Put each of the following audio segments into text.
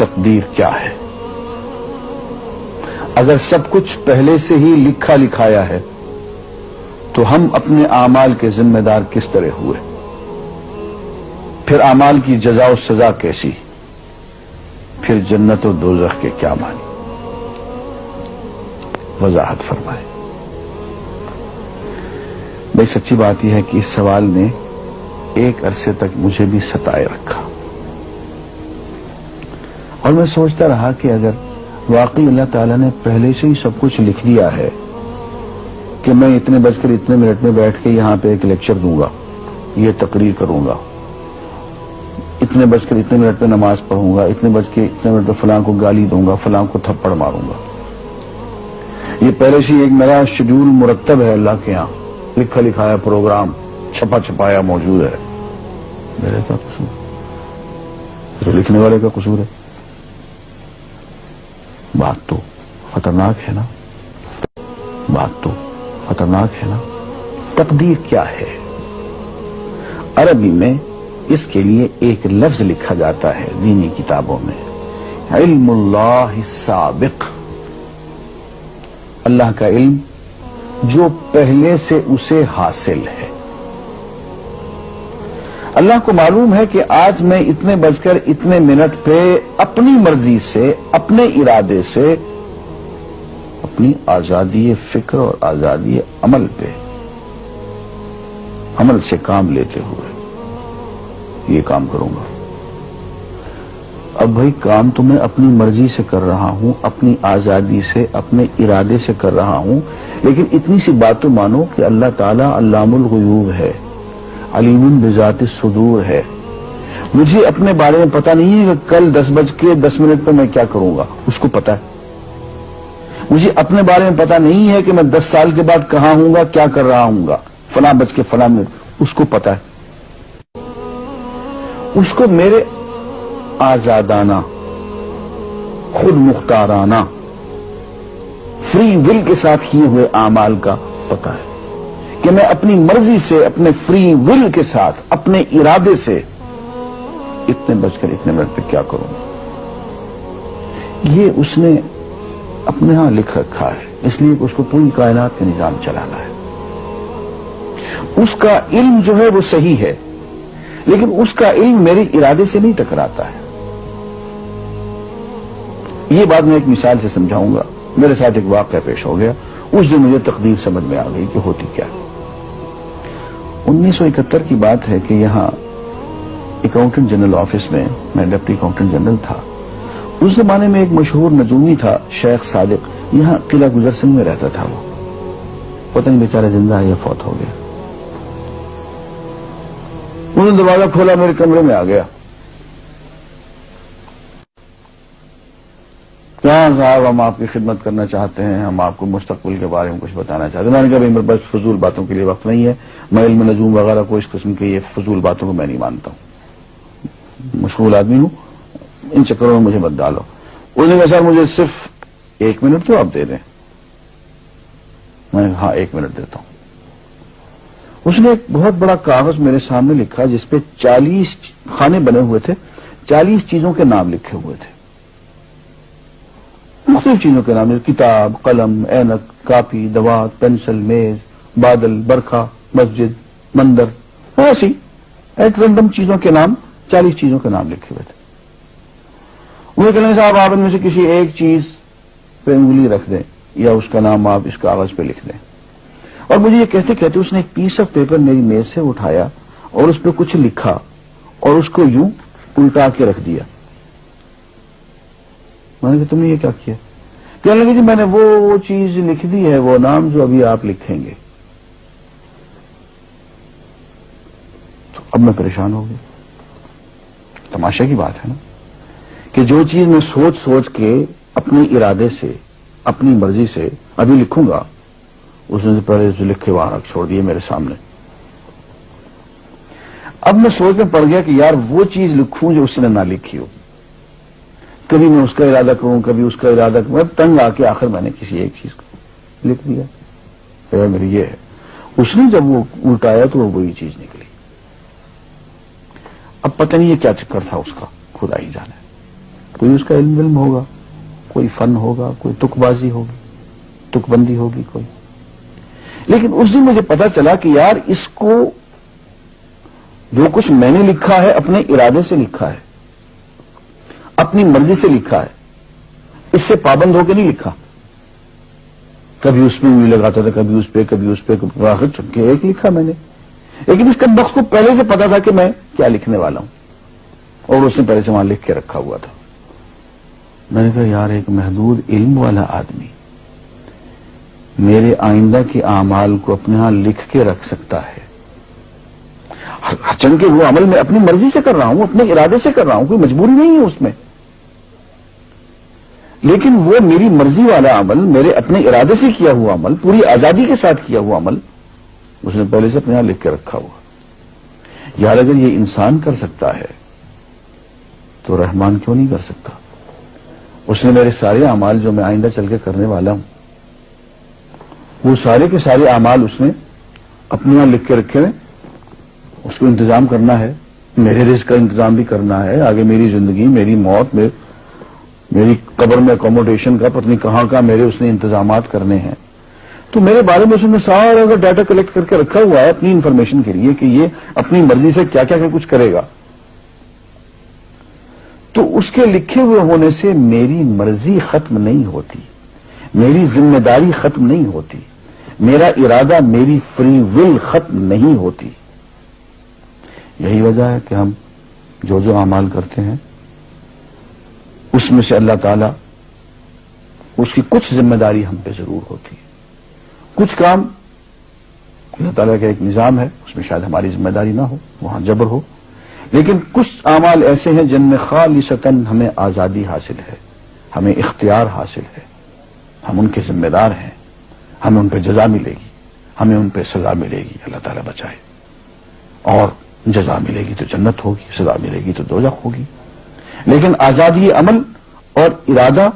تقدیر کیا ہے؟ اگر سب کچھ پہلے سے ہی لکھا لکھایا ہے تو ہم اپنے اعمال کے ذمہ دار کس طرح ہوئے؟ پھر اعمال کی جزا و سزا کیسی؟ پھر جنت و دوزخ کے کیا معنی؟ وضاحت فرمائے۔ بھئی سچی بات یہ ہے کہ اس سوال نے ایک عرصے تک مجھے بھی ستائے رکھا، اور میں سوچتا رہا کہ اگر واقعی اللہ تعالیٰ نے پہلے سے ہی سب کچھ لکھ دیا ہے کہ میں اتنے بج کر اتنے منٹ میں بیٹھ کے یہاں پہ ایک لیکچر دوں گا، یہ تقریر کروں گا، اتنے بج کر اتنے منٹ میں نماز پڑھوں گا، اتنے بج کے اتنے منٹ میں فلاں کو گالی دوں گا، فلاں کو تھپڑ ماروں گا، یہ پہلے سے ایک میرا شیڈول مرتب ہے اللہ کے یہاں، لکھا لکھایا پروگرام چھپا چھپایا موجود ہے، میرے کیا قصور؟ تو لکھنے والے کا قصور ہے۔ بات تو خطرناک ہے نا، بات تو خطرناک ہے نا۔ تقدیر کیا ہے؟ عربی میں اس کے لیے ایک لفظ لکھا جاتا ہے دینی کتابوں میں، علم اللہ السابق، اللہ کا علم جو پہلے سے اسے حاصل ہے۔ اللہ کو معلوم ہے کہ آج میں اتنے بج کر اتنے منٹ پہ اپنی مرضی سے، اپنے ارادے سے، اپنی آزادی فکر اور آزادی عمل پہ، عمل سے کام لیتے ہوئے یہ کام کروں گا۔ اب بھائی کام تو میں اپنی مرضی سے کر رہا ہوں، اپنی آزادی سے، اپنے ارادے سے کر رہا ہوں، لیکن اتنی سی بات تو مانو کہ اللہ تعالیٰ علام الغیوب ہے، علیم بذات الصدور ہے۔ مجھے اپنے بارے میں پتہ نہیں ہے کہ کل 10:10 پہ میں کیا کروں گا، اس کو پتا ہے۔ مجھے اپنے بارے میں پتہ نہیں ہے کہ میں 10 سال کے بعد کہاں ہوں گا، کیا کر رہا ہوں گا، فلاں بج کے فلاں منٹ، اس کو پتا ہے۔ اس کو میرے آزادانہ، خود مختارانہ، فری ول کے ساتھ کیے ہوئے اعمال کا پتا ہے کہ میں اپنی مرضی سے، اپنے فری ول کے ساتھ، اپنے ارادے سے اتنے بج کر اتنے منٹ پہ کیا کروں گا۔ یہ اس نے اپنے ہاں لکھ رکھا ہے، اس لیے کہ اس کو پوری کائنات کا نظام چلانا ہے۔ اس کا علم جو ہے وہ صحیح ہے، لیکن اس کا علم میرے ارادے سے نہیں ٹکراتا ہے۔ یہ بات میں ایک مثال سے سمجھاؤں گا۔ میرے ساتھ ایک واقعہ پیش ہو گیا، اس دن مجھے تقدیر سمجھ میں آ گئی کہ ہوتی کیا۔ 1971 کی بات ہے کہ یہاں اکاؤنٹنٹ جنرل آفس میں میں ڈپٹی اکاؤنٹنٹ جنرل تھا۔ اس زمانے میں ایک مشہور نجومی تھا شیخ صادق، یہاں قلعہ گزر سنگھ میں رہتا تھا۔ وہ پتہ نہیں بیچارہ زندہ ہے یا فوت ہو گیا۔ انہوں نے دروازہ کھولا، میرے کمرے میں آ گیا۔ کیا صاحب، ہم آپ کی خدمت کرنا چاہتے ہیں، ہم آپ کو مستقبل کے بارے میں کچھ بتانا چاہتے ہیں۔ میں نے کہا میرے پاس فضول باتوں کے لیے وقت نہیں ہے، میں علم نجوم وغیرہ کو، اس قسم کے یہ فضول باتوں کو میں نہیں مانتا ہوں، مشغول آدمی ہوں، ان چکروں میں مجھے مت ڈالو۔ انہوں نے کہا سر مجھے صرف 1 منٹ تو آپ دے دیں۔ میں نے کہا ہاں 1 منٹ دیتا ہوں۔ اس نے ایک بہت بڑا کاغذ میرے سامنے لکھا جس پہ 40 خانے بنے ہوئے تھے، 40 چیزوں کے نام لکھے ہوئے تھے، مختلف چیزوں کے نام، کتاب، قلم، اینک، کاپی، دوات، پینسل، میز، بادل، برکھا، مسجد، مندر، ایسی ایٹ رینڈم چیزوں کے نام، 40 چیزوں کے نام لکھے ہوئے تھے۔ وہ کہنے صاحب آپ ان میں سے کسی ایک چیز پہ انگلی رکھ دیں یا اس کا نام آپ اس کاغذ پہ لکھ دیں۔ اور مجھے یہ کہتے کہتے اس نے ایک پیس آف پیپر میری میز سے اٹھایا اور اس پہ کچھ لکھا اور اس کو یوں الٹا کے رکھ دیا۔ میں نے کہا تم نے یہ کیا کیا؟ کہنے لگے جی میں نے وہ چیز لکھ دی ہے، وہ نام جو ابھی آپ لکھیں گے۔ تو اب میں پریشان ہو گیا۔ تماشا کی بات ہے نا کہ جو چیز میں سوچ سوچ کے اپنے ارادے سے، اپنی مرضی سے ابھی لکھوں گا، اس نے پہلے جو لکھے وہاں رکھ چھوڑ دیے میرے سامنے۔ اب میں سوچ میں پڑ گیا کہ یار وہ چیز لکھوں جو اس نے نہ لکھی ہو، کبھی میں اس کا ارادہ کروں، کبھی اس کا ارادہ کروں، میں تنگ آ کے آخر میں نے کسی ایک چیز کو لکھ دیا، میری یہ ہے۔ اس نے جب وہ الٹایا تو وہ وہی چیز نکلی۔ اب پتہ نہیں یہ کیا چکر تھا اس کا، خدا ہی جانے۔ کوئی اس کا علم ہوگا، کوئی فن ہوگا، کوئی تک بازی ہوگی، تک بندی ہوگی کوئی. لیکن اس دن مجھے پتا چلا کہ یار اس کو جو کچھ میں نے لکھا ہے اپنے ارادے سے لکھا ہے، اپنی مرضی سے لکھا ہے، اس سے پابند ہو کے نہیں لکھا. کبھی اس میں انگلی لگاتا تھا، کبھی اس پہ، کبھی اس پہ، آخر چن کے ایک لکھا میں نے. لیکن اس بخت کو پہلے سے پتا تھا کہ میں کیا لکھنے والا ہوں، اور اس نے پہلے سے وہاں لکھ کے رکھا ہوا تھا. میں نے کہا یار ایک محدود علم والا آدمی میرے آئندہ کے اعمال کو اپنے ہاں لکھ کے رکھ سکتا ہے. چن کے وہ عمل میں اپنی مرضی سے کر رہا ہوں، اپنے ارادے سے کر رہا ہوں، کوئی مجبوری نہیں ہے اس میں. لیکن وہ میری مرضی والا عمل، میرے اپنے ارادے سے کیا ہوا عمل، پوری آزادی کے ساتھ کیا ہوا عمل، اس نے پہلے سے اپنے یہاں لکھ کے رکھا ہوا. یار اگر یہ انسان کر سکتا ہے تو رحمان کیوں نہیں کر سکتا؟ اس نے میرے سارے اعمال جو میں آئندہ چل کے کرنے والا ہوں، وہ سارے کے سارے اعمال اس نے اپنے یہاں لکھ کے رکھے ہیں. اس کو انتظام کرنا ہے، میرے رزق کا انتظام بھی کرنا ہے، آگے میری زندگی، میری موت، میری قبر میں اکوموڈیشن کا پتہ نہیں کہاں کا میرے اس نے انتظامات کرنے ہیں. تو میرے بارے میں اس نے سارا کا ڈیٹا کلیکٹ کر کے رکھا ہوا ہے اپنی انفارمیشن کے لیے کہ یہ اپنی مرضی سے کیا کیا کچھ کرے گا. تو اس کے لکھے ہوئے ہونے سے میری مرضی ختم نہیں ہوتی، میری ذمہ داری ختم نہیں ہوتی، میرا ارادہ، میری فری ول ختم نہیں ہوتی. یہی وجہ ہے کہ ہم جو اعمال کرتے ہیں اس میں سے اللہ تعالیٰ اس کی کچھ ذمہ داری ہم پہ ضرور ہوتی ہے. کچھ کام اللہ تعالیٰ کا ایک نظام ہے، اس میں شاید ہماری ذمہ داری نہ ہو، وہاں جبر ہو. لیکن کچھ اعمال ایسے ہیں جن میں خالصتاً ہمیں آزادی حاصل ہے، ہمیں اختیار حاصل ہے، ہم ان کے ذمہ دار ہیں، ہمیں ان پہ جزا ملے گی، ہمیں ان پہ سزا ملے گی، اللہ تعالیٰ بچائے. اور جزا ملے گی تو جنت ہوگی، سزا ملے گی تو دوزخ ہوگی. لیکن آزادی عمل اور ارادہ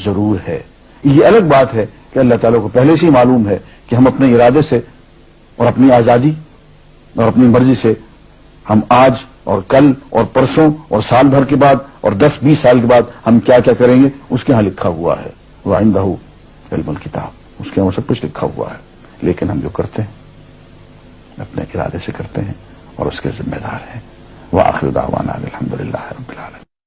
ضرور ہے. یہ الگ بات ہے کہ اللہ تعالیٰ کو پہلے سے ہی معلوم ہے کہ ہم اپنے ارادے سے اور اپنی آزادی اور اپنی مرضی سے ہم آج اور کل اور پرسوں اور سال بھر کے بعد اور 10-20 سال کے بعد ہم کیا کیا کریں گے اس کے ہاں لکھا ہوا ہے. وَعِندَهُ عِلْمُ الْكِتَابِ، اس کے ہاں سب کچھ لکھا ہوا ہے. لیکن ہم جو کرتے ہیں اپنے ارادے سے کرتے ہیں اور اس کے ذمہ دار ہیں. وآخر دعوانا الحمدللہ رب العالمین.